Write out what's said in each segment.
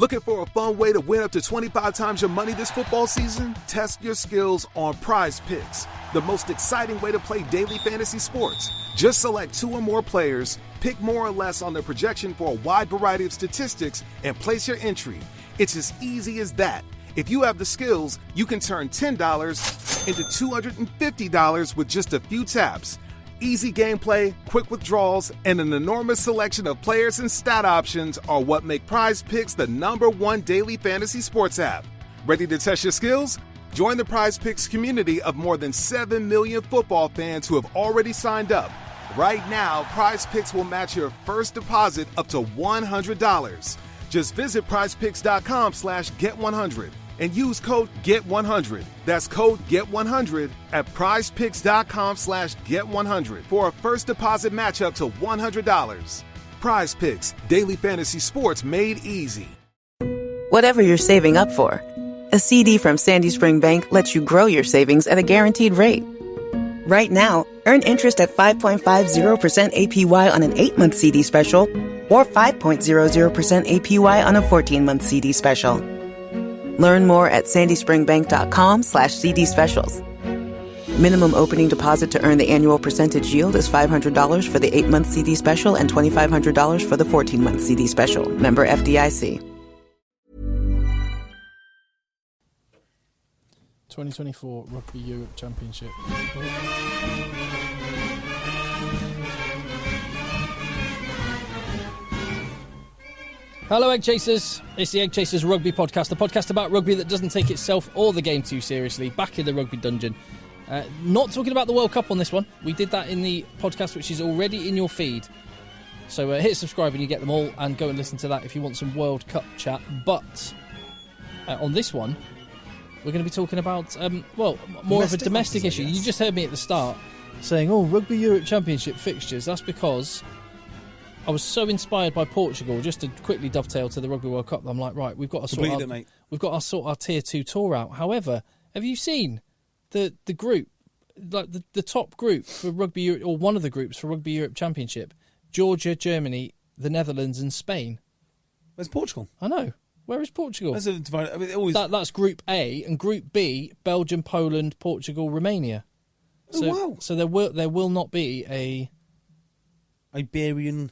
Looking for a fun way to win up to 25 times your money this football season? Test your skills on Prize Picks, the most exciting way to play daily fantasy sports. Just select 2 or more players, pick more or less on their projection for a wide variety of statistics, and place your entry. It's as easy as that. If you have the skills, you can turn $10 into $250 with just a few taps. Easy gameplay, quick withdrawals, and an enormous selection of players and stat options are what make Prize Picks the #1 daily fantasy sports app. Ready to test your skills? Join the Prize Picks community of more than 7 million football fans who have already signed up. Right now, Prize Picks will match your first deposit up to $100. Just visit prizepicks.com/get100 and use code GET100. That's code GET100 at prizepicks.com/get100 for a first deposit match up to $100. Prize Picks, daily fantasy sports made easy. Whatever you're saving up for, a CD from Sandy Spring Bank lets you grow your savings at a guaranteed rate. Right now, earn interest at 5.50% APY on an 8-month CD special or 5.00% APY on a 14-month CD special. Learn more at sandyspringbank.com/CD specials. Minimum opening deposit to earn the annual percentage yield is $500 for the 8-month CD special and $2,500 for the 14-month CD special. Member FDIC. 2024 Rugby Europe Championship. Hello, Egg Chasers. It's the Egg Chasers Rugby Podcast, a podcast about rugby that doesn't take itself or the game too seriously. Back in the rugby dungeon. Not talking about the World Cup on this one. We did that in the podcast, which is already in your feed. So hit subscribe and you get them all, and go and listen to that if you want some World Cup chat. But on this one, we're going to be talking about, more of a domestic issue. You just heard me at the start saying, Rugby Europe Championship fixtures. That's because I was so inspired by Portugal. Just to quickly dovetail to the Rugby World Cup, I'm like, right, we've got to sort our Tier 2 tour out. However, have you seen the group, like the top group for Rugby Europe, or one of the groups for Rugby Europe Championship? Georgia, Germany, the Netherlands, and Spain. Where's Portugal? I know. Where is Portugal? That's Group A, and Group B: Belgium, Poland, Portugal, Romania. Wow! So there will not be a Iberian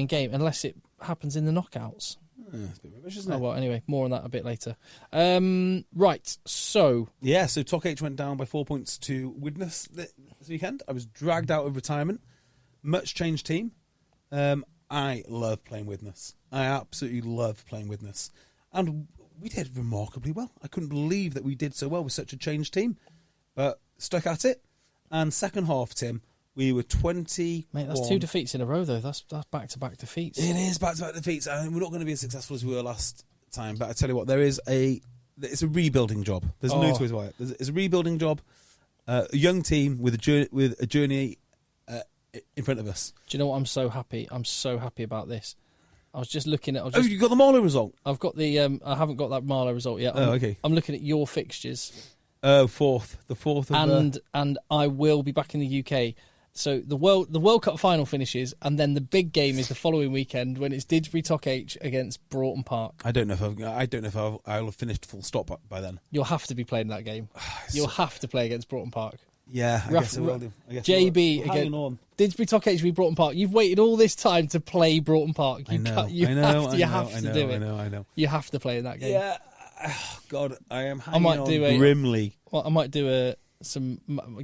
game unless it happens in the knockouts. It's a bit rubbish, isn't it? Well, anyway, more on that a bit later. Right, so... Yeah, so Talk H went down by 4 points to Widnes this weekend. I was dragged out of retirement. Much changed team. I love playing Widnes. I absolutely love playing Widnes. And we did remarkably well. I couldn't believe that we did so well with such a changed team. But stuck at it. And second half, Tim, we were 20. Mate, that's 2 defeats in a row, though. That's back-to-back defeats. It is back-to-back defeats. And we're not going to be as successful as we were last time. But I tell you what, it's a rebuilding job. There's no two ways about it. It's a rebuilding job. A young team with a journey in front of us. Do you know what? I'm so happy. I'm so happy about this. I was just looking at... you got the Marlow result? I've got the... I haven't got that Marlow result yet. Okay. I'm looking at your fixtures. Fourth. The fourth of And I will be back in the UK. So the World Cup final finishes, and then the big game is the following weekend when it's Didsbury Toc H against Broughton Park. I don't know if I'll have finished full stop by then. You'll have to be playing that game. You'll have to play against Broughton Park. Yeah, I guess I will do. JB against Didsbury Toc H v Broughton Park. You've waited all this time to play Broughton Park. You have to do it. I know. You have to play in that game. Yeah. Oh, God, I am hanging on grimly. I might do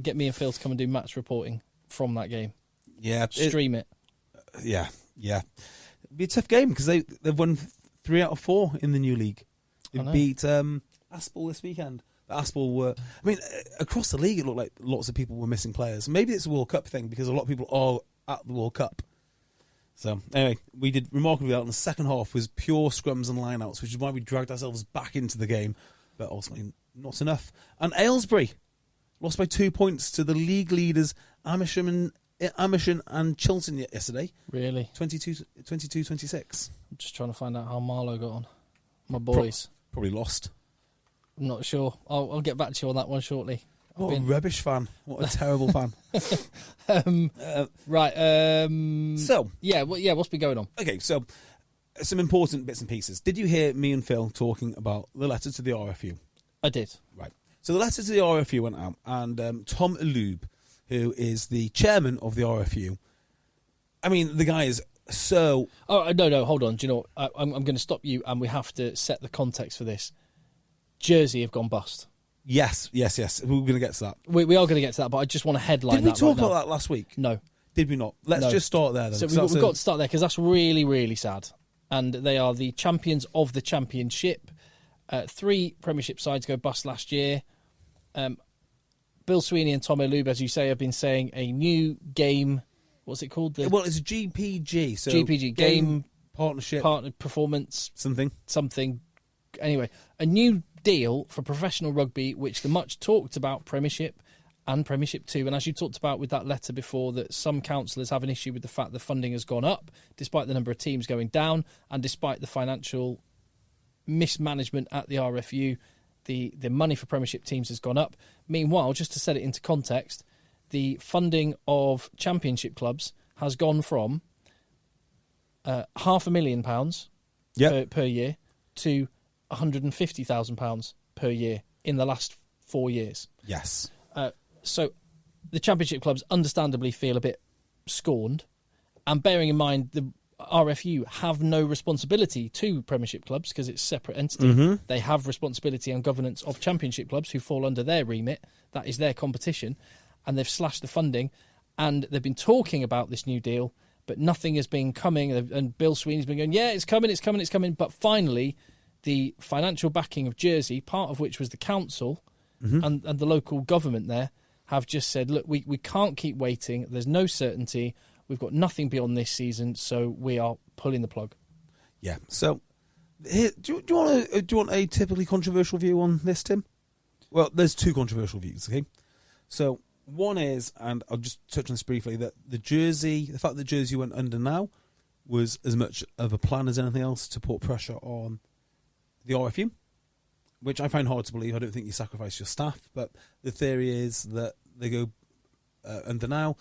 get me and Phil to come and do match reporting from that game. Yeah. Stream it. Yeah. It'd be a tough game because they've won 3 out of 4 in the new league. They beat Aspel this weekend. Aspel were... I mean, across the league, it looked like lots of people were missing players. Maybe it's a World Cup thing because a lot of people are at the World Cup. So, anyway, we did remarkably well. And the second half was pure scrums and lineouts, which is why we dragged ourselves back into the game. But ultimately, not enough. And Aylesbury lost by 2 points to the league leaders, Amersham and Chilton yesterday. Really? 22-26. I'm just trying to find out how Marlow got on. My boys. Probably lost. I'm not sure. I'll get back to you on that one shortly. What a rubbish fan. What a terrible fan. Right. So. Yeah, what's been going on? Okay, so some important bits and pieces. Did you hear me and Phil talking about the letter to the RFU? I did. Right. So the letter to the RFU went out, and Tom Aloob, who is the chairman of the RFU, I mean, the guy is so... Oh, no, hold on. Do you know what? I'm going to stop you, and we have to set the context for this. Jersey have gone bust. Yes. We're going to get to that. We are going to get to that, but I just want to headline that. Did we talk about that last week? No. Did we not? Let's just start there, then. So we've got to start there, because that's really, really sad. And they are the champions of the championship. 3 Premiership sides go bust last year. Bill Sweeney and Tom Aloob, as you say, have been saying a new game. What's it called? Well, it's a GPG. So GPG, game partnership. Partner performance. Something. Anyway, a new deal for professional rugby, which the much talked about Premiership and Premiership 2. And as you talked about with that letter before, that some councillors have an issue with the fact the funding has gone up, despite the number of teams going down, and despite the financial mismanagement at the RFU, the money for Premiership teams has gone up. Meanwhile, just to set it into context, the funding of Championship clubs has gone from £500,000 per year to £150,000 per year in the last 4 years. Yes. So the Championship clubs understandably feel a bit scorned, and bearing in mind the RFU have no responsibility to Premiership clubs because it's a separate entity. Mm-hmm. They have responsibility and governance of Championship clubs who fall under their remit. That is their competition, and they've slashed the funding, and they've been talking about this new deal, but nothing has been coming, and Bill Sweeney's been going, yeah, it's coming, but finally the financial backing of Jersey, part of which was the council and the local government there, have just said, look, we can't keep waiting, there's no certainty, we've got nothing beyond this season, so we are pulling the plug. Yeah. So, here, do you want a typically controversial view on this, Tim? Well, there's 2 controversial views. Okay. So one is, and I'll just touch on this briefly, that the fact that Jersey went under now, was as much of a plan as anything else to put pressure on the RFU, which I find hard to believe. I don't think you sacrifice your staff, but the theory is that they go under now,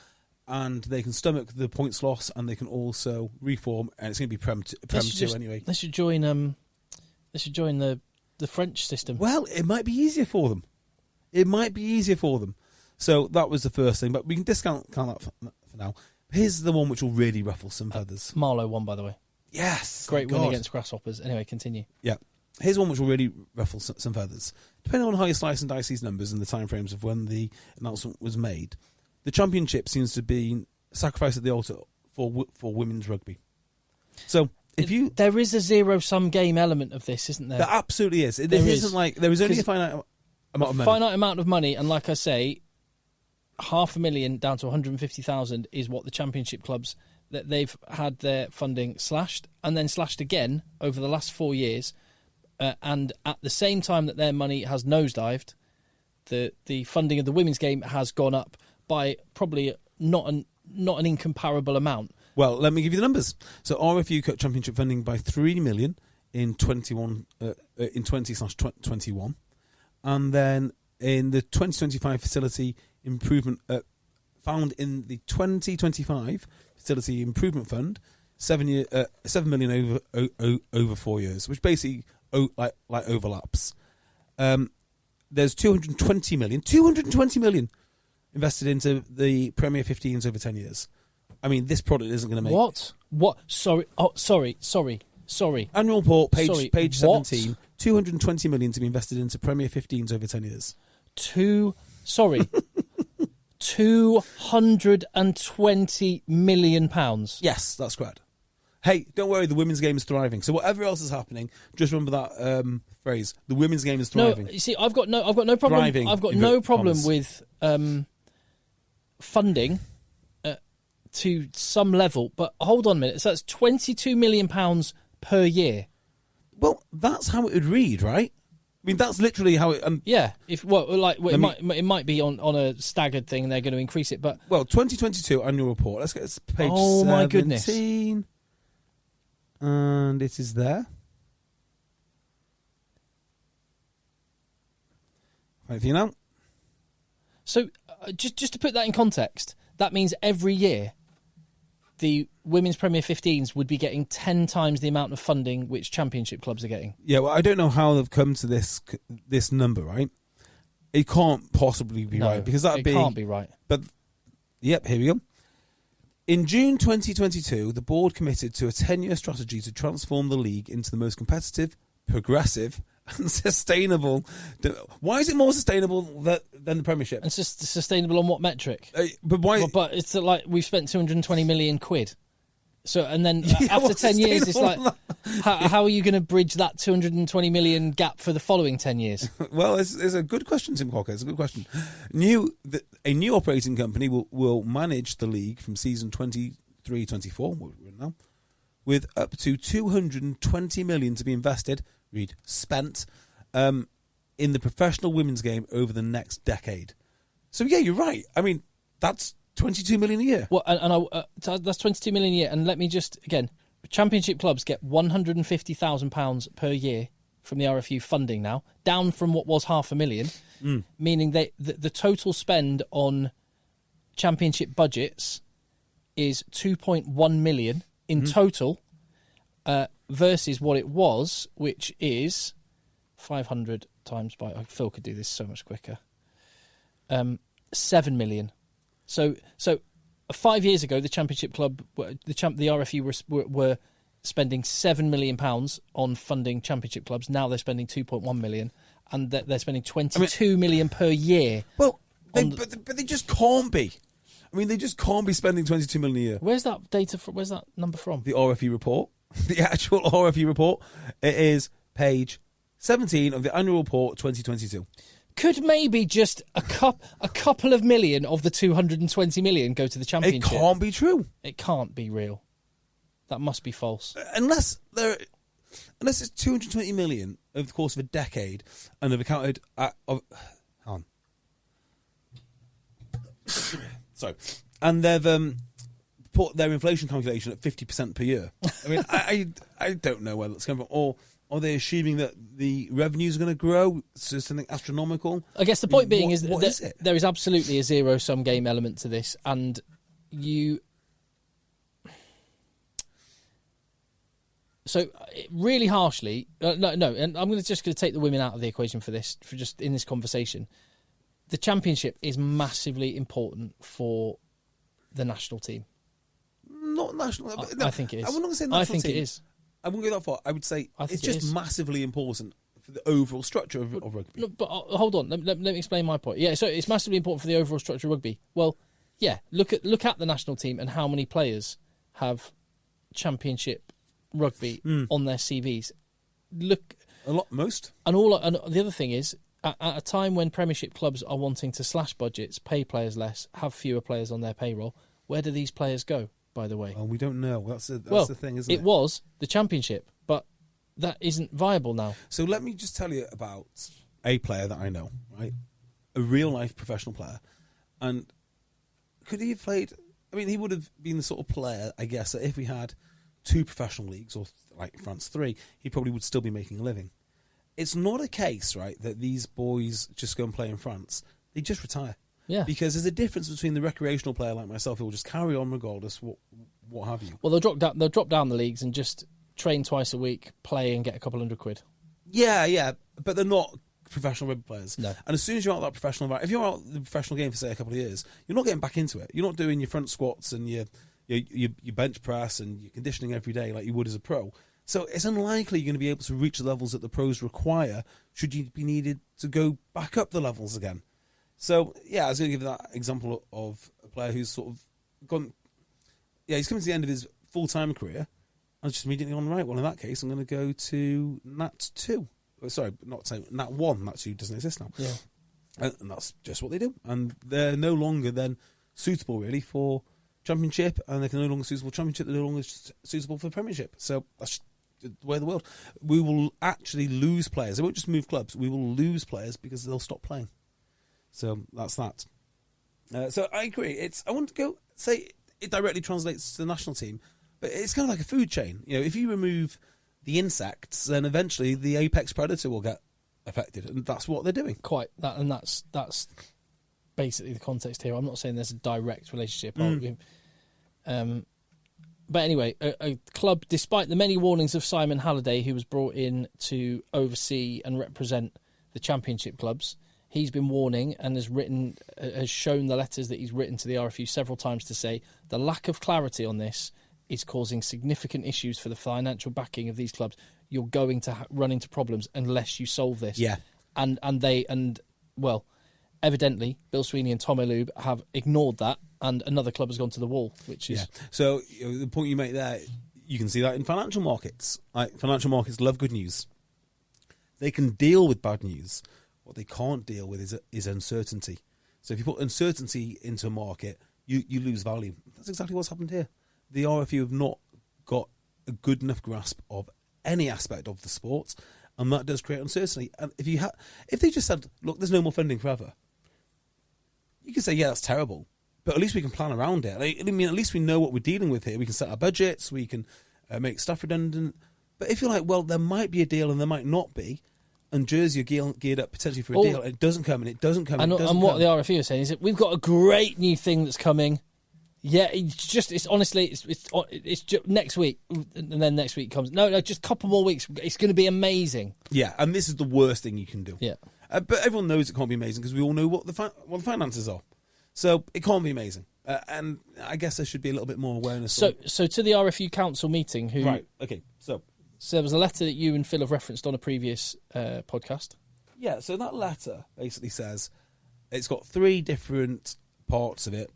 and they can stomach the points loss, and they can also reform, and it's going to be Prem 2 anyway. They should join the French system. Well, it might be easier for them. So that was the first thing, but we can discount that for now. Here's the one which will really ruffle some feathers. Marlow won, by the way. Yes. Great win against Grasshoppers. Anyway, continue. Yeah. Here's one which will really ruffle some feathers. Depending on how you slice and dice these numbers and the timeframes of when the announcement was made, the championship seems to be sacrificed at the altar for women's rugby. So there is a zero-sum game element of this, isn't there? There absolutely is. There is only a finite amount of money. Finite amount of money, and like I say, $500,000 down to 150,000 is what the championship clubs, that they've had their funding slashed and then slashed again over the last 4 years, and at the same time that their money has nosedived, the funding of the women's game has gone up by probably not an incomparable amount. Well, let me give you the numbers. So RFU cut championship funding by $3 million in 20/21, and then in the 2025 facility improvement found in the 2025 facility improvement fund, $7 million over 4 years, which basically like overlaps. There's $220 million invested into the Premier 15s over 10 years. I mean, this product isn't going to make... What? Sorry. Oh, sorry. Annual report, page 17, $220 million to be invested into Premier 15s over 10 years. 220 million pounds. Yes, that's correct. Hey, don't worry, the women's game is thriving. So whatever else is happening, just remember that phrase: the women's game is thriving. No, you see, I've got no problem. Thriving, I've got no problem with funding to some level, but hold on a minute. So that's £22 million per year. Well, that's how it would read, right? I mean, that's literally how it. It might be on a staggered thing, and they're going to increase it. But 2022 annual report. Let's get this page. Oh 17, my goodness! And it is there. Right for you now. So, just to put that in context, that means every year the Women's Premier 15s would be getting 10 times the amount of funding which Championship clubs are getting. Yeah, well, I don't know how they've come to this number, right? It can't possibly be right, because it can't be right. But, yep, here we go. In June 2022, the board committed to a 10-year strategy to transform the league into the most competitive, progressive, and sustainable. Why is it more sustainable than the Premiership? And sustainable on what metric? But why? Well, but it's like we've spent 220 million quid. So, and then after 10 years, it's like, how are you going to bridge that 220 million gap for the following 10 years? Well, it's a good question, Tim Cocker. It's a good question. A new operating company will manage the league from season 23-24, we're now, with up to 220 million to be invested, spent, in the professional women's game over the next decade. So, yeah, you're right. I mean, that's 22 million a year. Well, that's 22 million a year. And let me just, again, Championship clubs get £150,000 per year from the RFU funding now, down from what was $500,000, meaning the total spend on Championship budgets is 2.1 million in total, versus what it was, which is 500 times by... Phil could do this so much quicker. 7 million. So 5 years ago, the Championship club, the RFU were spending £7 million on funding Championship clubs. Now they're spending 2.1 million, and they're spending 22 million per year. Well, but they just can't be. I mean, they just can't be spending 22 million a year. Where's that data from? Where's that number from? The RFU report, the actual RFU report. It is page 17 of the annual report 2022. Could maybe just a couple of million of the 220 million go to the Championship? It can't be true. It can't be real. That must be false. Unless it's 220 million over the course of a decade, and they've accounted. Hang on. Sorry, and they've put their inflation calculation at 50% per year. I mean, I don't know where that's coming from. Or are they assuming that the revenues are going to grow to something astronomical? I guess the point being is that there is absolutely a zero-sum game element to this, and you... So, really harshly... no, and I'm just going to take the women out of the equation for just in this conversation. The Championship is massively important for the national team. Not national... I think it is. I wouldn't say national team. I think it is. I wouldn't go that far. I would say it's just massively important for the overall structure of rugby. No, but hold on. Let me explain my point. Yeah, so it's massively important for the overall structure of rugby. Well, yeah, look at the national team and how many players have Championship rugby on their CVs. Look, a lot, most. And the other thing is, at a time when Premiership clubs are wanting to slash budgets, pay players less, have fewer players on their payroll, where do these players go? By the way, well, we don't know. That's the thing, isn't it? It was the Championship, but that isn't viable now. So let me just tell you about a player that I know, right? A real life professional player, and could he have played? I mean, he would have been the sort of player, I guess, that if we had 2 professional leagues, or like France 3, he probably would still be making a living. It's not a case, right, that these boys just go and play in France. They just retire. Yeah. Because there's a difference between the recreational player like myself who will just carry on regardless what have you. Well, they'll drop down the leagues and just train twice a week, play and get a couple £100. Yeah, but they're not professional rugby players. No. And as soon as you're out that professional, if you're out the professional game for say a couple of years, you're not getting back into it. You're not doing your front squats and your bench press and your conditioning every day like you would as a pro. So it's unlikely you're going to be able to reach the levels that the pros require should you be needed to go back up the levels again. So, yeah, I was going to give that example of a player who's sort of gone... Yeah, he's coming to the end of his full-time career and just immediately gone, right, well, in that case, I'm going to go to Nat 2. Sorry, not Nat 1. Nat 2 doesn't exist now. Yeah. And that's just what they do. And they're no longer then suitable, really, for Championship. And if they're no longer suitable for Championship, they're no longer suitable for the Premiership. So that's the way of the world. We will actually lose players. They won't just move clubs. We will lose players because they'll stop playing. So that's that. So I agree. I wouldn't go say it directly translates to the national team, but it's kind of like a food chain. You know, if you remove the insects, then eventually the apex predator will get affected, and that's what they're doing. Quite that, and that's basically the context here. I'm not saying there's a direct relationship. But anyway, a club, despite the many warnings of Simon Halliday, who was brought in to oversee and represent the championship clubs, he's been warning and has shown the letters that he's written to the RFU several times to say the lack of clarity on this is causing significant issues for the financial backing of these clubs. You're going to run into problems unless you solve this. Yeah. Well, evidently, Bill Sweeney and Tom Elube have ignored that, and another club has gone to the wall, which is... Yeah. So the point you make there, you can see that in financial markets. Financial markets love good news. They can deal with bad news. What they can't deal with is uncertainty. So if you put uncertainty into a market, you lose value. That's exactly what's happened here. The RFU have not got a good enough grasp of any aspect of the sport, and that does create uncertainty. And if they just said, look, there's no more funding forever, you could say, yeah, that's terrible, but at least we can plan around it. I mean, at least we know what we're dealing with here. We can set our budgets, we can make stuff redundant. But if you're like, well, there might be a deal and there might not be, and Jersey are geared up potentially for a deal, and it doesn't come, and it doesn't come, and what the RFU is saying is that we've got a great new thing that's coming. Yeah, it's just next week, and then next week comes. No, just a couple more weeks. It's going to be amazing. Yeah, and this is the worst thing you can do. Yeah, but everyone knows it can't be amazing because we all know what the finances are. So it can't be amazing, and I guess there should be a little bit more awareness. So to the RFU council meeting, right? Okay, so there was a letter that you and Phil have referenced on a previous podcast. Yeah, so that letter basically says it's got three different parts of it.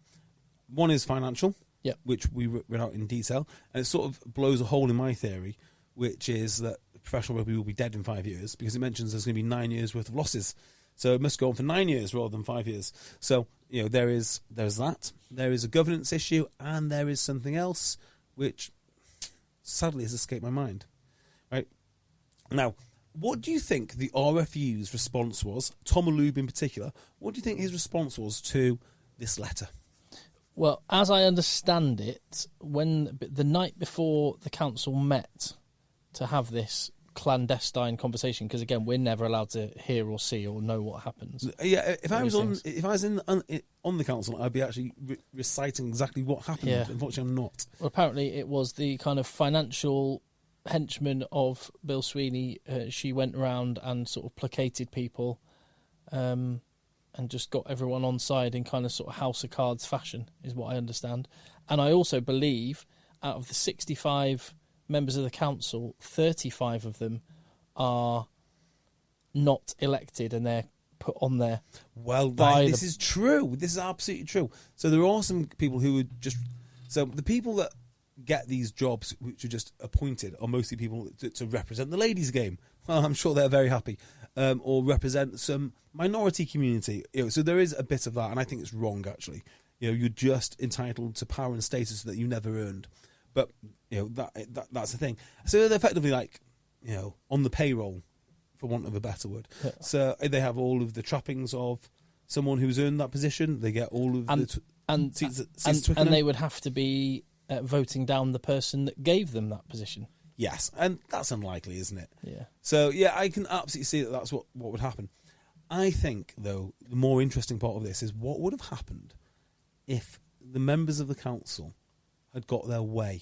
One is financial, which we read out in detail, and it sort of blows a hole in my theory, which is that professional rugby will be dead in 5 years, because it mentions there's going to be 9 years worth of losses. So it must go on for 9 years rather than 5 years. So, there's that. There is a governance issue, and there is something else, which sadly has escaped my mind. Right? Now, what do you think the RFU's response was, Tom Elube in particular, what do you think his response was to this letter? Well, as I understand it, when the night before the council met to have this clandestine conversation, because again, we're never allowed to hear or see or know what happens. Yeah, if I was on the council, I'd be actually reciting exactly what happened. Yeah. Unfortunately, I'm not. Well, apparently, it was the kind of financial henchman of Bill Sweeney. She went around and sort of placated people. And just got everyone on side in kind of sort of House of Cards fashion, is what I understand. And I also believe out of the 65 members of the council, 35 of them are not elected, and they're put on there. Well, this is true. This is absolutely true. So there are some people who would just... So the people that get these jobs, which are just appointed, are mostly people to represent the ladies' game. Well, I'm sure they're very happy. Or represent some minority community. So there is a bit of that, and I think it's wrong, actually. You're just entitled to power and status that you never earned. But, that's the thing. So they're effectively like, on the payroll, for want of a better word. Yeah. So they have all of the trappings of someone who's earned that position. They get all of and they would have to be voting down the person that gave them that position. Yes, and that's unlikely, isn't it? Yeah. So, yeah, I can absolutely see that that's what would happen. I think, though, the more interesting part of this is what would have happened if the members of the council had got their way.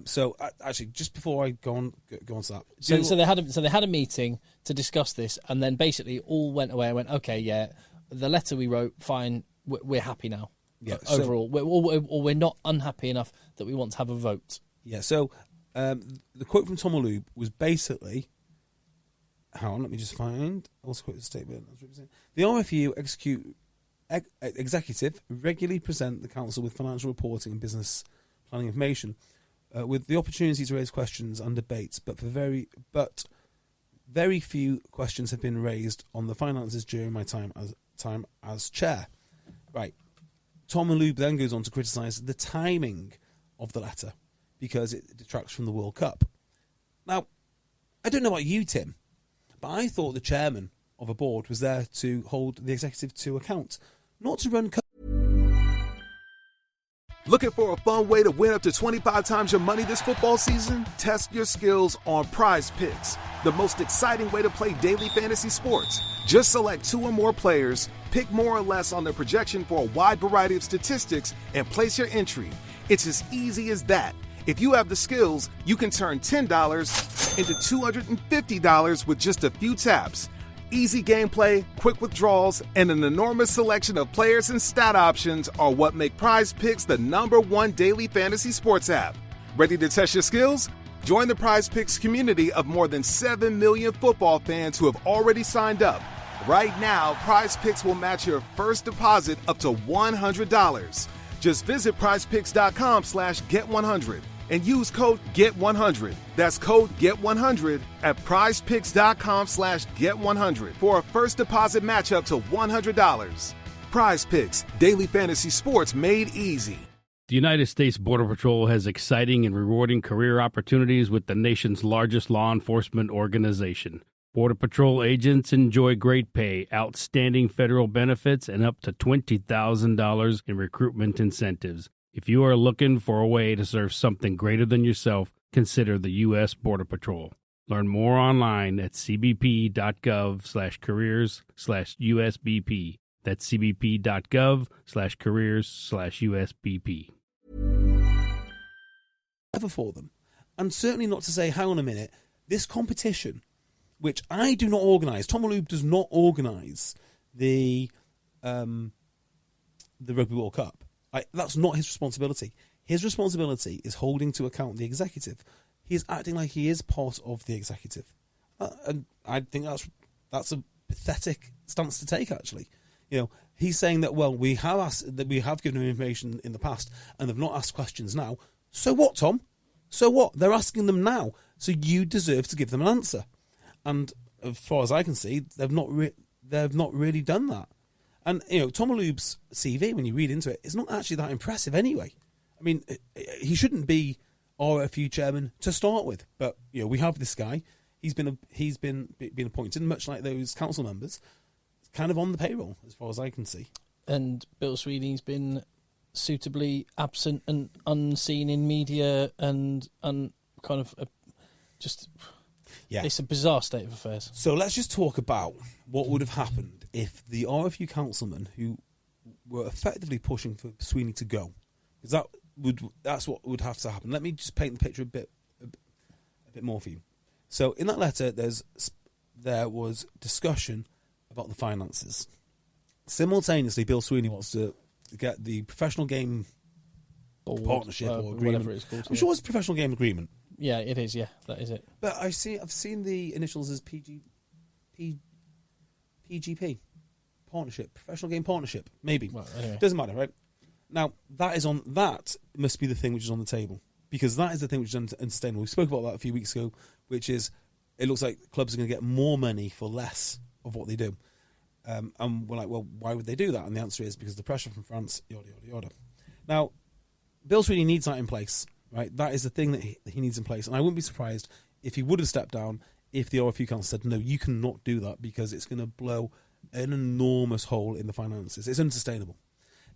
So, actually, just before I go on to that... So they had a meeting to discuss this, and then basically all went away and went, OK, yeah, the letter we wrote, fine, we're happy now. Yeah, overall. We're not unhappy enough that we want to have a vote. Yeah, so... the quote from Tom Elube was basically... Hang on, let me just find... I'll quote the statement. The RFU executive regularly present the council with financial reporting and business planning information with the opportunity to raise questions and debates, but very few questions have been raised on the finances during my time as chair. Right. Tom Elube then goes on to criticise the timing of the letter, because it detracts from the World Cup. Now, I don't know about you, Tim, but I thought the chairman of a board was there to hold the executive to account, not to run... Looking for a fun way to win up to 25 times your money this football season? Test your skills on Prize Picks, the most exciting way to play daily fantasy sports. Just select 2 or more players, pick more or less on their projection for a wide variety of statistics, and place your entry. It's as easy as that. If you have the skills, you can turn $10 into $250 with just a few taps. Easy gameplay, quick withdrawals, and an enormous selection of players and stat options are what make Prize Picks the #1 daily fantasy sports app. Ready to test your skills? Join the Prize Picks community of more than 7 million football fans who have already signed up. Right now, Prize Picks will match your first deposit up to $100. Just visit prizepicks.com/get100 and use code GET100. That's code GET100 at prizepicks.com/get100 for a first deposit match up to $100. Prize Picks, daily fantasy sports made easy. The United States Border Patrol has exciting and rewarding career opportunities with the nation's largest law enforcement organization. Border Patrol agents enjoy great pay, outstanding federal benefits, and up to $20,000 in recruitment incentives. If you are looking for a way to serve something greater than yourself, consider the U.S. Border Patrol. Learn more online at cbp.gov/careers/USBP. That's cbp.gov/careers/USBP. Ever for them. And certainly not to say, hang on a minute, this competition, which I do not organise, Tom Maloub does not organise the Rugby World Cup. That's not his responsibility. His responsibility is holding to account the executive. He is acting like he is part of the executive. And I think that's a pathetic stance to take, actually. You know, he's saying that, well, we have given him information in the past and they've not asked questions now. So what, Tom? So what? They're asking them now. So you deserve to give them an answer. And as far as I can see, they've not really done that. And, you know, Tom Maloub's CV, when you read into it, is not actually that impressive anyway. I mean, he shouldn't be RFU chairman to start with. But, you know, we have this guy. He's been appointed, much like those council members, kind of on the payroll, as far as I can see. And Bill Sweeney's been suitably absent and unseen in media and kind of just... Yeah. It's a bizarre state of affairs. So let's just talk about what would have happened if the RFU councilmen who were effectively pushing for Sweeney to go, because that's what would have to happen. Let me just paint the picture a bit more for you. So in that letter, there was discussion about the finances. Simultaneously, Bill Sweeney wants to get the professional game partnership or agreement. Whatever it's called. I'm sure it's professional game agreement. Yeah, it is. Yeah, that is it. But I've seen the initials as PGP, partnership, professional game partnership, maybe. Well, anyway. Doesn't matter, right? Now that must be the thing which is on the table, because that is the thing which is unsustainable. We spoke about that a few weeks ago, which is it looks like clubs are going to get more money for less of what they do, and we're like, well, why would they do that? And the answer is because of the pressure from France, yada yada yada. Now, Bill Sweeney needs that in place. Right, that is the thing that he needs in place. And I wouldn't be surprised if he would have stepped down if the RFU Council said, no, you cannot do that because it's going to blow an enormous hole in the finances. It's unsustainable.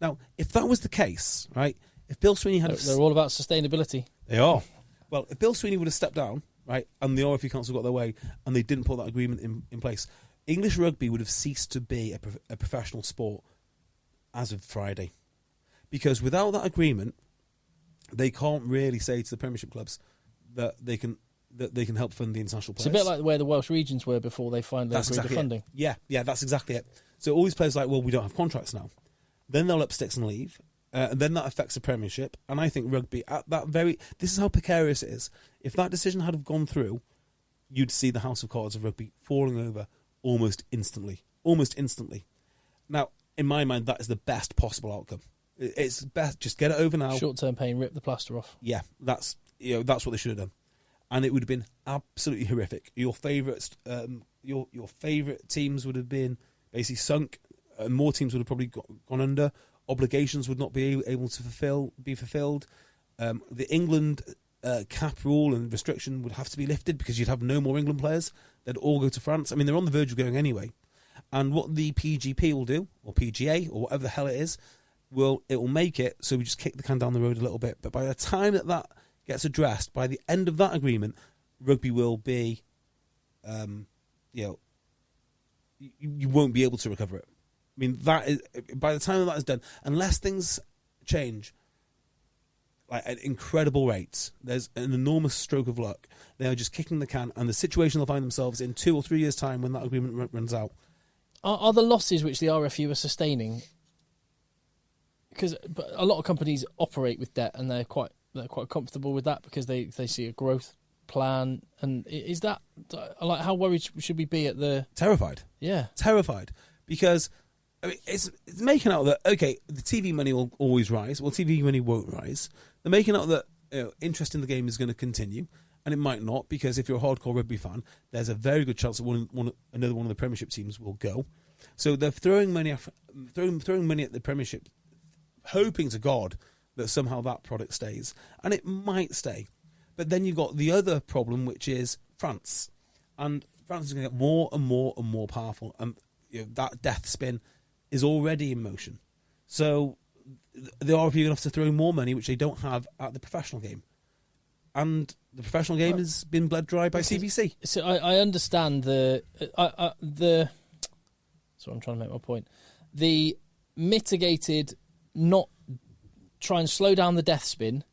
Now, if that was the case, right, if Bill Sweeney had... They're all about sustainability. They are. Well, if Bill Sweeney would have stepped down, right, and the RFU Council got their way and they didn't put that agreement in place, English rugby would have ceased to be a professional sport as of Friday. Because without that agreement... they can't really say to the Premiership clubs that they can help fund the international players. It's a bit like where the Welsh regions were before they finally agreed to funding. Yeah, that's exactly it. So all these players are like, well, we don't have contracts now. Then they'll up sticks and leave, and then that affects the Premiership. And I think rugby, this is how precarious it is. If that decision had have gone through, you'd see the house of cards of rugby falling over almost instantly. Now, in my mind, that is the best possible outcome. It's best just get it over now. Short-term pain, rip the plaster off. Yeah, that's what they should have done, and it would have been absolutely horrific. Your favourite teams would have been basically sunk, and more teams would have probably gone under. Obligations would not be able to be fulfilled. The England cap rule and restriction would have to be lifted because you'd have no more England players. They'd all go to France. I mean, they're on the verge of going anyway. And what the PGP will do, or PGA, or whatever the hell it is. It will make it so we just kick the can down the road a little bit. But by the time that gets addressed, by the end of that agreement, rugby will be, you won't be able to recover it. I mean, that is by the time that is done, unless things change like at incredible rates. There's an enormous stroke of luck. They are just kicking the can, and the situation they'll find themselves in 2 or 3 years' time when that agreement runs out. Are the losses which the RFU are sustaining? Because a lot of companies operate with debt, and they're quite comfortable with that because they see a growth plan. And is that like, how worried should we be at the terrified? Yeah, terrified, because I mean it's making out that okay, the TV money will always rise. Well, TV money won't rise. They're making out that interest in the game is going to continue, and it might not, because if you're a hardcore rugby fan, there's a very good chance that another one of the Premiership teams will go. So they're throwing money at the Premiership, hoping to God that somehow that product stays, and it might stay. But then you've got the other problem, which is France, and France is going to get more and more and more powerful, and that death spin is already in motion. So the RFU are going to have to throw more money, which they don't have at the professional game, and the professional game has been bled dry by CBC. So I understand the. So I'm trying to make my point. The mitigated, not try and slow down the death spin,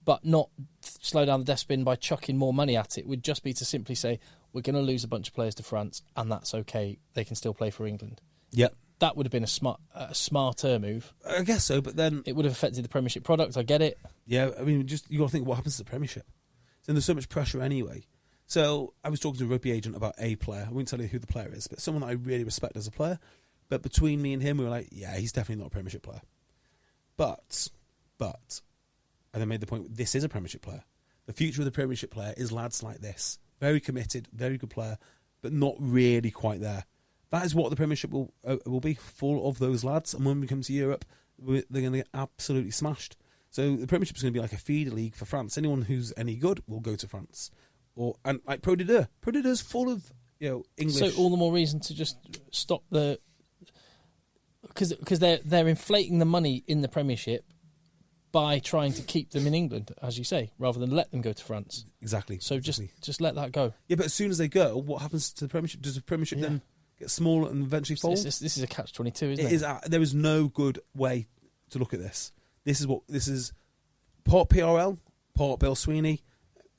but not slow down the death spin by chucking more money at it, would just be to simply say, we're going to lose a bunch of players to France, and that's okay. They can still play for England. Yep. That would have been a smarter move. I guess so, but then it would have affected the Premiership product. I get it. Yeah, I mean, just you got to think what happens to the Premiership. So there's so much pressure anyway. So I was talking to a rugby agent about a player. I won't tell you who the player is, but someone that I really respect as a player. But between me and him, we were like, yeah, he's definitely not a Premiership player. But, and I made the point, this is a Premiership player. The future of the Premiership player is lads like this. Very committed, very good player, but not really quite there. That is what the Premiership will be, full of those lads. And when we come to Europe, they're going to get absolutely smashed. So the Premiership is going to be like a feeder league for France. Anyone who's any good will go to France. And like Pro D2 is full of English. So all the more reason to just stop the, because they're inflating the money in the Premiership by trying to keep them in England, as you say, rather than let them go to France. Exactly. So exactly. just let that go. Yeah, but as soon as they go, what happens to the Premiership? Does the Premiership then get smaller and eventually fold? This is a catch-22, isn't it? It is. There is no good way to look at this. This is part PRL, part Bill Sweeney,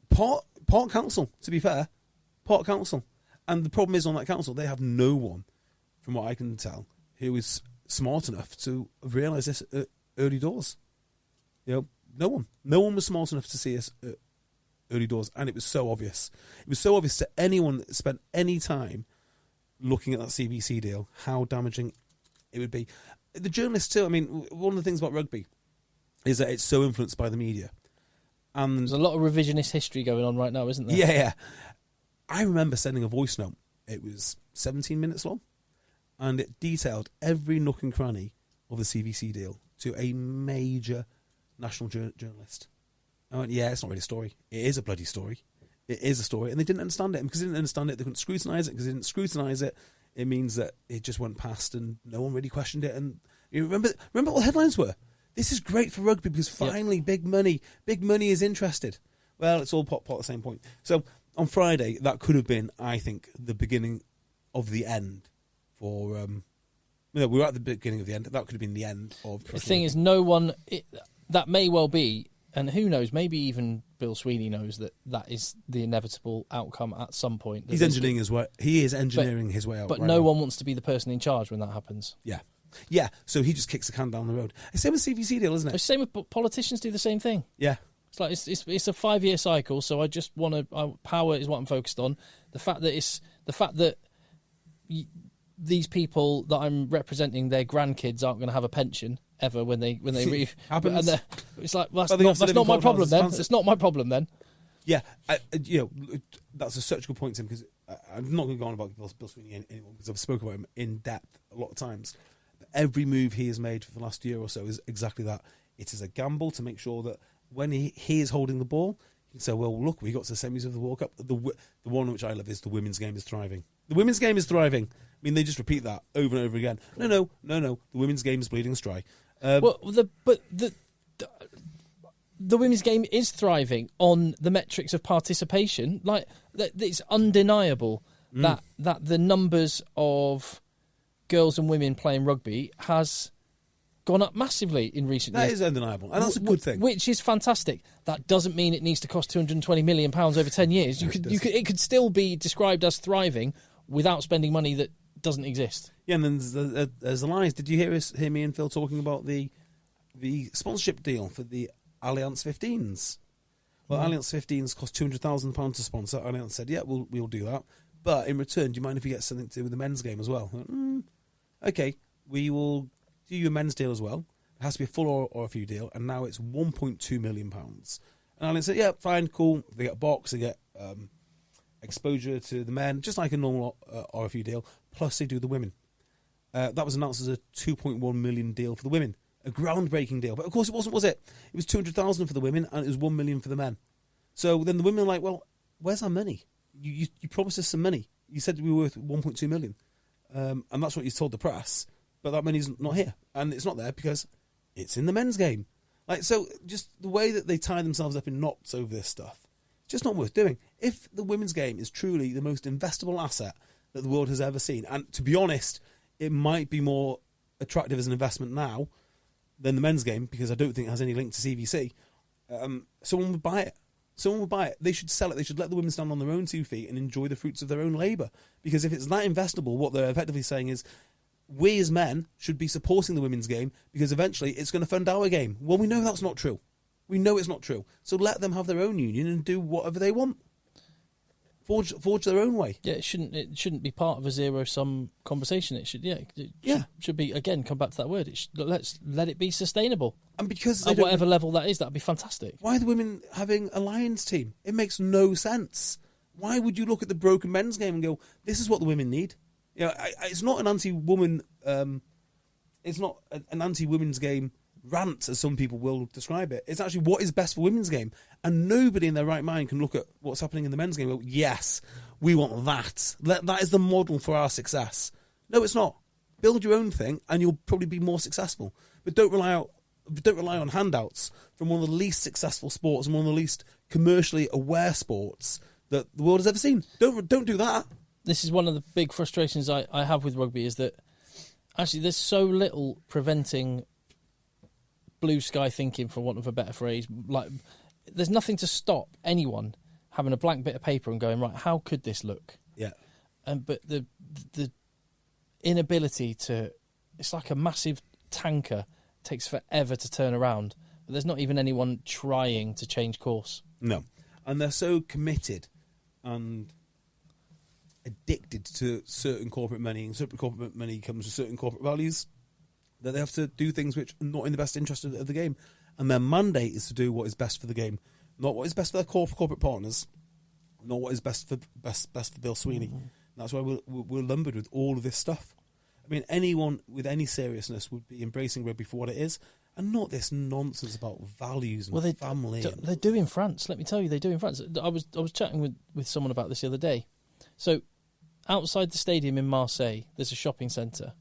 part council, to be fair. Part council. And the problem is on that council, they have no one, from what I can tell, who is smart enough to realise this at early doors. No one. No one was smart enough to see us at early doors, and it was so obvious. It was so obvious to anyone that spent any time looking at that CBC deal, how damaging it would be. The journalists too, I mean, one of the things about rugby is that it's so influenced by the media. And there's a lot of revisionist history going on right now, isn't there? Yeah. I remember sending a voice note. It was 17 minutes long, and it detailed every nook and cranny of the CVC deal to a major national journalist. I went, yeah, it's not really a story. It is a bloody story. It is a story. And they didn't understand it. And because they didn't understand it, they couldn't scrutinise it. Because they didn't scrutinise it, it means that it just went past and no one really questioned it. And you remember what the headlines were? This is great for rugby because finally big money is interested. Well, it's all part of the same point. So on Friday, that could have been, I think, the beginning of the end for... we were at the beginning of the end. That could have been the end of... The thing is, no one... that may well be, and who knows, maybe even Bill Sweeney knows that is the inevitable outcome at some point. He's engineering his way. He is engineering his way out. But no one wants to be the person in charge when that happens. Yeah, so he just kicks the can down the road. It's the same with CVC deal, isn't it? It's the same with politicians do the same thing. Yeah. It's like it's a 5-year cycle, so I just want to... power is what I'm focused on. The fact that these people that I'm representing, their grandkids aren't going to have a pension ever when they leave. Happens. And it's like, well, that's not my problem then. It's not my problem then. Yeah, that's such a good point, Tim, because I'm not going to go on about Bill Sweeney anymore because I've spoken about him in depth a lot of times. But every move he has made for the last year or so is exactly that. It is a gamble to make sure that when he is holding the ball, he can say, well, look, we got to the semis of the World Cup. The one which I love is the women's game is thriving. The women's game is thriving. I mean, they just repeat that over and over again. No. The women's game is bleeding us dry. The women's game is thriving on the metrics of participation. Like, it's undeniable that the numbers of girls and women playing rugby has gone up massively in recent years. That is undeniable, and that's a good thing. Which is fantastic. That doesn't mean it needs to cost £220 million over 10 years. It could still be described as thriving without spending money that doesn't exist. Yeah, and then there's the lines. Did you hear me and Phil talking about the sponsorship deal for the Allianz 15s? Well, Allianz 15s cost £200,000 to sponsor. Allianz said, yeah, we'll do that. But in return, do you mind if we get something to do with the men's game as well? Okay, we will do you a men's deal as well. It has to be a full RFU deal, and now it's £1.2 million. And Allianz said, yeah, fine, cool. They get a box, they get exposure to the men, just like a normal RFU deal, plus they do the women. That was announced as a £2.1 million deal for the women. A groundbreaking deal. But of course it wasn't, was it? It was $200,000 for the women, and it was $1 million for the men. So then the women are like, well, where's our money? You promised us some money. You said we were worth $1.2 million. And that's what you told the press. But that money's not here. And it's not there because it's in the men's game. Like, so just the way that they tie themselves up in knots over this stuff, it's just not worth doing. If the women's game is truly the most investable asset that the world has ever seen, and to be honest, it might be more attractive as an investment now than the men's game, because I don't think it has any link to CVC, someone would buy it. Someone would buy it. They should sell it. They should let the women stand on their own 2 feet and enjoy the fruits of their own labour. Because if it's that investable, what they're effectively saying is, we as men should be supporting the women's game because eventually it's going to fund our game. Well, we know that's not true. We know it's not true. So let them have their own union and do whatever they want. Forge their own way. Yeah, it shouldn't be part of a zero-sum conversation. It should, should be, again, come back to that word. Let's let it be sustainable. And because at whatever level that is, that'd be fantastic. Why are the women having a Lions team? It makes no sense. Why would you look at the broken men's game and go, this is what the women need? You know, it's not an anti-woman. It's not an anti-women's game rant, as some people will describe it. It's actually what is best for women's game, and nobody in their right mind can look at what's happening in the men's game and go, yes, we want that. That is the model for our success. No, it's not. Build your own thing, and you'll probably be more successful. But don't rely on handouts from one of the least successful sports and one of the least commercially aware sports that the world has ever seen. Don't do that. This is one of the big frustrations I have with rugby, is that actually there's so little preventing blue sky thinking, for want of a better phrase. Like, there's nothing to stop anyone having a blank bit of paper and going, right, how could this look? Yeah. But the inability to, it's like a massive tanker, it takes forever to turn around. But there's not even anyone trying to change course. No. And they're so committed and addicted to certain corporate money, and certain corporate money comes with certain corporate values, that they have to do things which are not in the best interest of the game. And their mandate is to do what is best for the game, not what is best for their corporate partners, not what is best for Bill Sweeney. Mm-hmm. That's why we're lumbered with all of this stuff. I mean, anyone with any seriousness would be embracing rugby for what it is, and not this nonsense about values and family. They do in France. Let me tell you, they do in France. I was chatting with someone about this the other day. So, outside the stadium in Marseille, there's a shopping centre.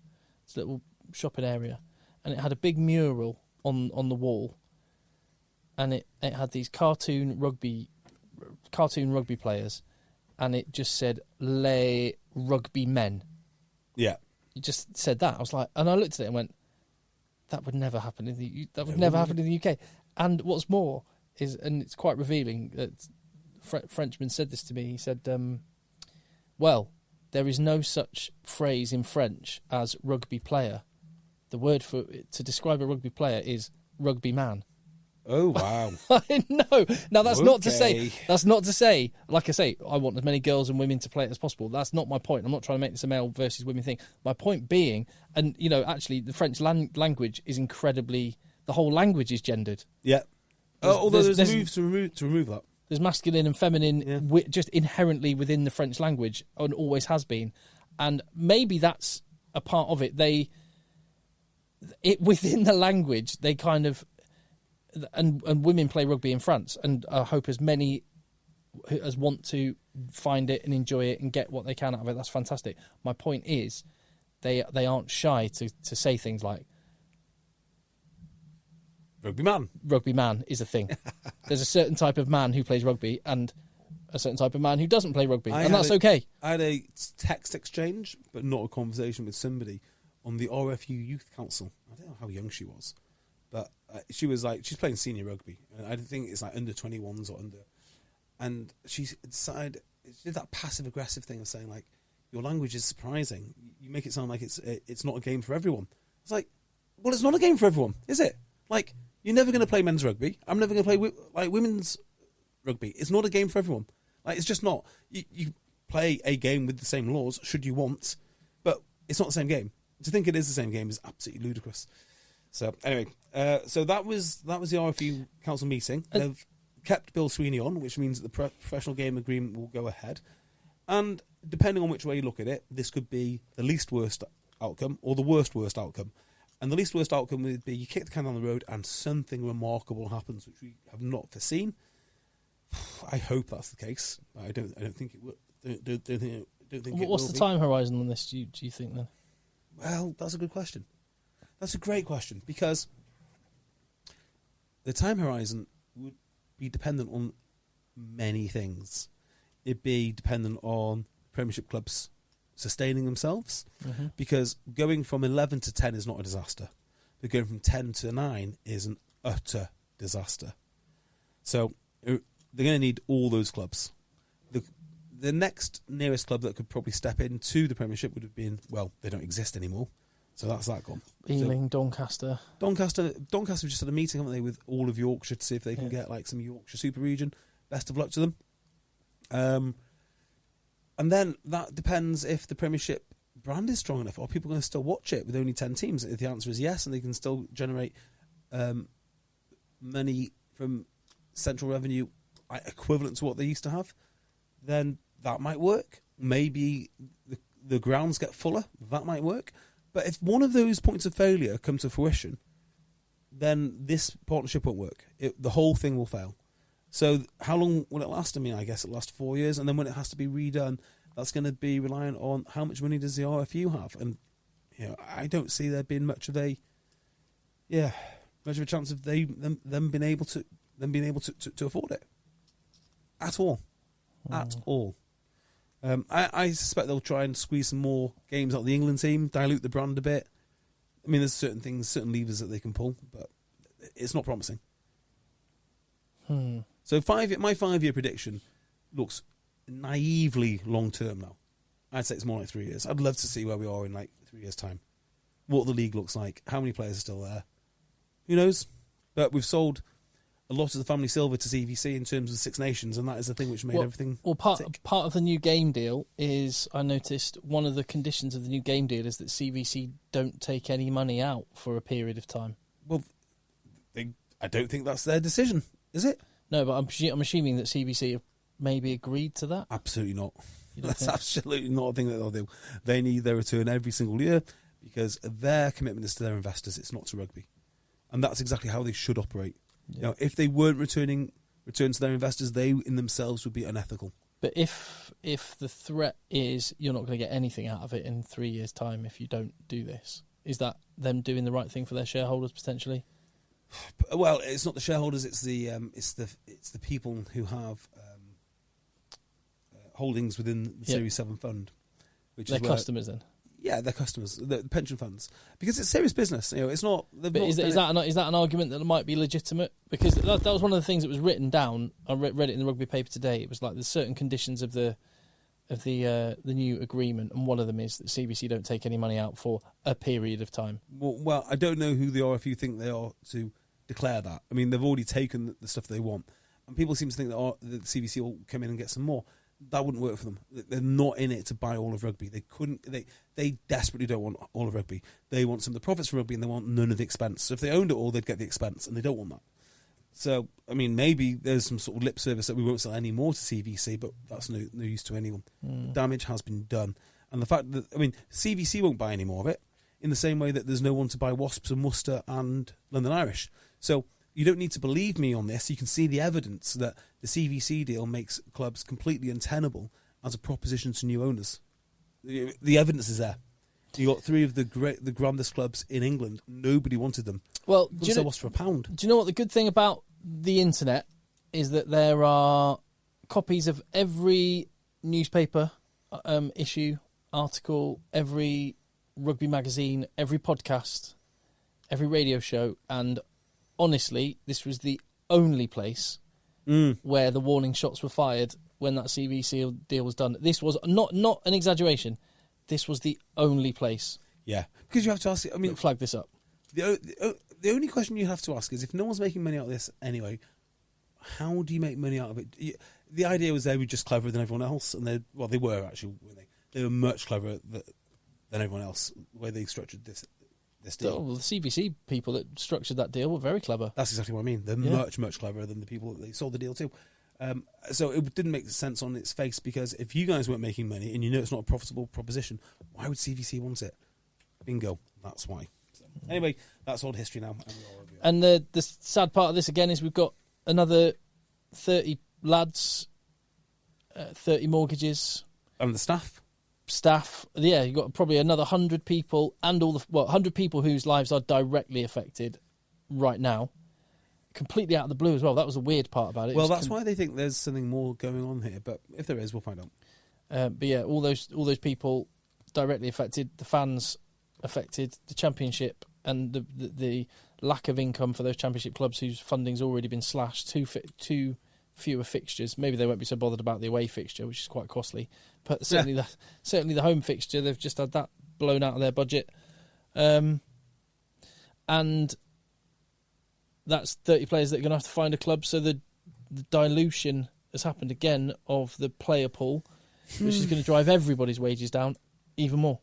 It's a little shopping area, and it had a big mural on the wall, and it had these cartoon rugby players, and it just said Les Rugby Men. Yeah, it just said that. I was like, and I looked at it and went, that would never happen in the happen in the UK. And what's more is, and it's quite revealing, that Frenchman said this to me. He said, well, there is no such phrase in French as rugby player. The word to describe a rugby player is rugby man. Oh, wow. I know. Now, that's not to say, like I say, I want as many girls and women to play it as possible. That's not my point. I'm not trying to make this a male versus women thing. My point being, and, you know, actually, the French language is incredibly, the whole language is gendered. Yeah. Although there's moves to remove that. There's masculine and feminine just inherently within the French language, and always has been. And maybe that's a part of it. Within the language, they kind of, and women play rugby in France, and I hope as many as want to find it and enjoy it and get what they can out of it. That's fantastic. My point is, they aren't shy to say things like, rugby man. Rugby man is a thing. There's a certain type of man who plays rugby and a certain type of man who doesn't play rugby, and that's okay. I had a text exchange, but not a conversation with somebody, on the RFU Youth Council. I don't know how young she was, but she was like, she's playing senior rugby. And I think it's like under 21s or under. And she decided, she did that passive aggressive thing of saying like, your language is surprising. You make it sound like it's not a game for everyone. It's like, well, it's not a game for everyone, is it? Like, you're never going to play men's rugby. I'm never going to play like women's rugby. It's not a game for everyone. Like, it's just not. You play a game with the same laws, should you want, but it's not the same game. To think it is the same game is absolutely ludicrous. So anyway, so that was the RFU council meeting. They've kept Bill Sweeney on, which means that the professional game agreement will go ahead. And depending on which way you look at it, this could be the least worst outcome or the worst outcome. And the least worst outcome would be you kick the can down the road and something remarkable happens, which we have not foreseen. I hope that's the case. I don't think it will. Don't think What's the time horizon on this? Do you think then? Well, that's a good question. That's a great question, because the time horizon would be dependent on many things. It'd be dependent on Premiership clubs sustaining themselves, because going from 11 to 10 is not a disaster, but going from 10 to 9 is an utter disaster. So they're going to need all those clubs. The next nearest club that could probably step into the Premiership would have been, well, they don't exist anymore, so that's that gone. Ealing, Doncaster. Doncaster just had a meeting, haven't they, with all of Yorkshire to see if they can get like some Yorkshire Super Region. Best of luck to them. And then that depends if the Premiership brand is strong enough. Are people going to still watch it with only 10 teams? If the answer is yes, and they can still generate money from central revenue equivalent to what they used to have, then that might work. Maybe the grounds get fuller. That might work. But if one of those points of failure come to fruition, then this partnership won't work. The whole thing will fail. So how long will it last? I mean, I guess it'll last 4 years. And then when it has to be redone, that's going to be reliant on how much money does the RFU have. And I don't see there being much of a chance of them being able to afford it at all. At all. I suspect they'll try and squeeze some more games out of the England team, dilute the brand a bit. I mean, there's certain levers that they can pull, but it's not promising. So my 5-year prediction looks naively long term now. I'd say it's more like 3 years. I'd love to see where we are in like 3 years' time. What the league looks like, how many players are still there. Who knows? But we've sold a lot of the family silver to CVC in terms of the Six Nations, and that is the thing which made everything part of the new game deal is, I noticed one of the conditions of the new game deal is that CVC don't take any money out for a period of time. Well, I don't think that's their decision, is it? No, but I'm assuming that CVC have maybe agreed to that. Absolutely not. That's absolutely not a thing that they'll do. They need their return every single year because their commitment is to their investors. It's not to rugby, and that's exactly how they should operate. Yeah. If they weren't return to their investors, they in themselves would be unethical. But if the threat is you're not going to get anything out of it in 3 years' time if you don't do this, is that them doing the right thing for their shareholders potentially? Well, it's not the shareholders; it's the people who have holdings within the Series 7 fund, which is customers then. Yeah, their customers, the pension funds, because it's serious business. It's not. But is that an argument that might be legitimate? Because that was one of the things that was written down. I read it in the Rugby paper today. It was like there's certain conditions of the new agreement, and one of them is that CBC don't take any money out for a period of time. Well, I don't know who the RFU think they are to declare that. I mean, they've already taken the stuff they want, and people seem to think that the CBC will come in and get some more. That wouldn't work for them. They're not in it to buy all of rugby. They couldn't. They desperately don't want all of rugby. They want some of the profits from rugby, and they want none of the expense. So if they owned it all, they'd get the expense, and they don't want that. So I mean, maybe there's some sort of lip service that we won't sell any more to CVC, but that's no use to anyone. Damage has been done, and the fact that CVC won't buy any more of it, in the same way that there's no one to buy Wasps and Worcester and London Irish. So you don't need to believe me on this. You can see the evidence that the CVC deal makes clubs completely untenable as a proposition to new owners. The evidence is there. You got three of the grandest clubs in England. Nobody wanted them. Well, do you know for £1? Do you know what the good thing about the internet is? That there are copies of every newspaper issue, article, every rugby magazine, every podcast, every radio show, and honestly, this was the only place where the warning shots were fired when that CVC deal was done. This was not an exaggeration. This was the only place. Yeah, because you have to ask. I mean, flag this up. The only question you have to ask is, if no one's making money out of this anyway, how do you make money out of it? The idea was they were just cleverer than everyone else, and they were actually. They were much cleverer than everyone else. The way they structured this deal. Well, the CVC people that structured that deal were very clever. That's exactly what I mean. They're much cleverer than the people that they sold the deal to. So it didn't make sense on its face, because if you guys weren't making money and you know it's not a profitable proposition, why would CVC want it? Bingo. That's why. So, anyway, that's old history now. And the sad part of this again is we've got another 30 lads, 30 mortgages. And the staff. Yeah, you've got probably another 100 people, and 100 people whose lives are directly affected right now. Completely out of the blue as well. That was the weird part about it. Well, that's why they think there's something more going on here. But if there is, we'll find out. But yeah, all those people directly affected, the fans affected, the championship, and the lack of income for those championship clubs whose funding's already been slashed. Two fewer fixtures. Maybe they won't be so bothered about the away fixture, which is quite costly. But certainly the home fixture, they've just had that blown out of their budget. And that's 30 players that are going to have to find a club. So the dilution has happened again of the player pool, which is going to drive everybody's wages down even more.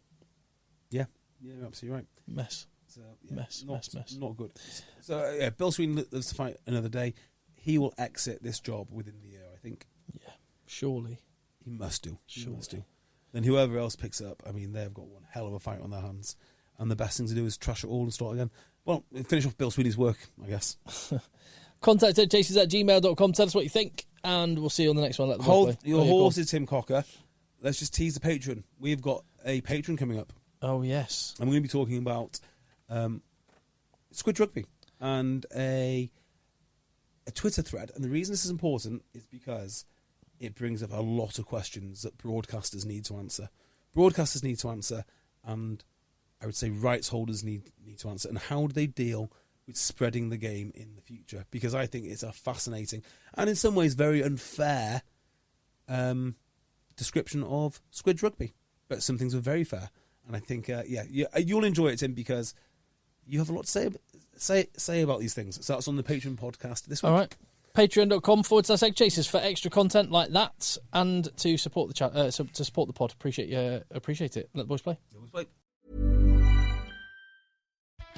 Yeah, you're absolutely right. Mess. Mess. Not good. So, Bill Sweeney lives to fight another day. He will exit this job within the year, I think. Yeah, surely. He must do. Then whoever else picks it up, I mean, they've got one hell of a fight on their hands. And the best thing to do is trash it all and start again. Well, finish off Bill Sweeney's work, I guess. Contact EggChasers@gmail.com. Tell us what you think, and we'll see you on the next one. Let the Hold your horses, Tim Cocker. Let's just tease the Patreon. We've got a Patreon coming up. Oh, yes. And we're going to be talking about Squid Rugby and a Twitter thread. And the reason this is important is because it brings up a lot of questions that broadcasters need to answer. And I would say rights holders need to answer. And how do they deal with spreading the game in the future? Because I think it's a fascinating and in some ways very unfair description of Squid Rugby. But some things are very fair. And I think, you'll enjoy it, Tim, because you have a lot to say about these things. So that's on the Patreon podcast this week. All right. Patreon.com/EggChasers for extra content like that, and to support the to support the pod. Appreciate it. Let the boys play.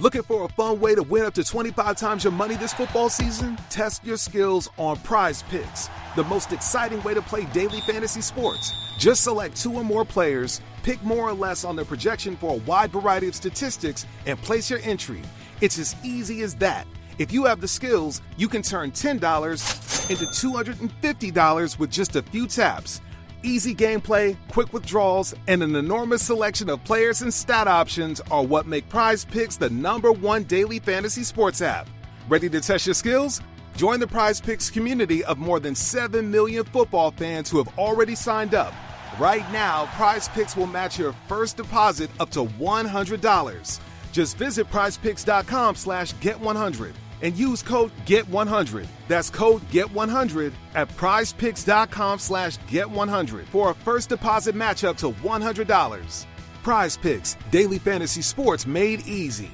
Looking for a fun way to win up to 25 times your money this football season? Test your skills on Prize Picks, the most exciting way to play daily fantasy sports. Just select 2 or more players, pick more or less on their projection for a wide variety of statistics, and place your entry. It's as easy as that. If you have the skills, you can turn $10 into $250 with just a few taps. Easy gameplay, quick withdrawals, and an enormous selection of players and stat options are what make Prize Picks the #1 daily fantasy sports app. Ready to test your skills? Join the Prize Picks community of more than 7 million football fans who have already signed up. Right now, Prize Picks will match your first deposit up to $100. Just visit prizepicks.com/get100 and use code GET100. That's code GET100 at prizepicks.com/get100 for a first deposit match up to $100. Prize Picks, daily fantasy sports made easy.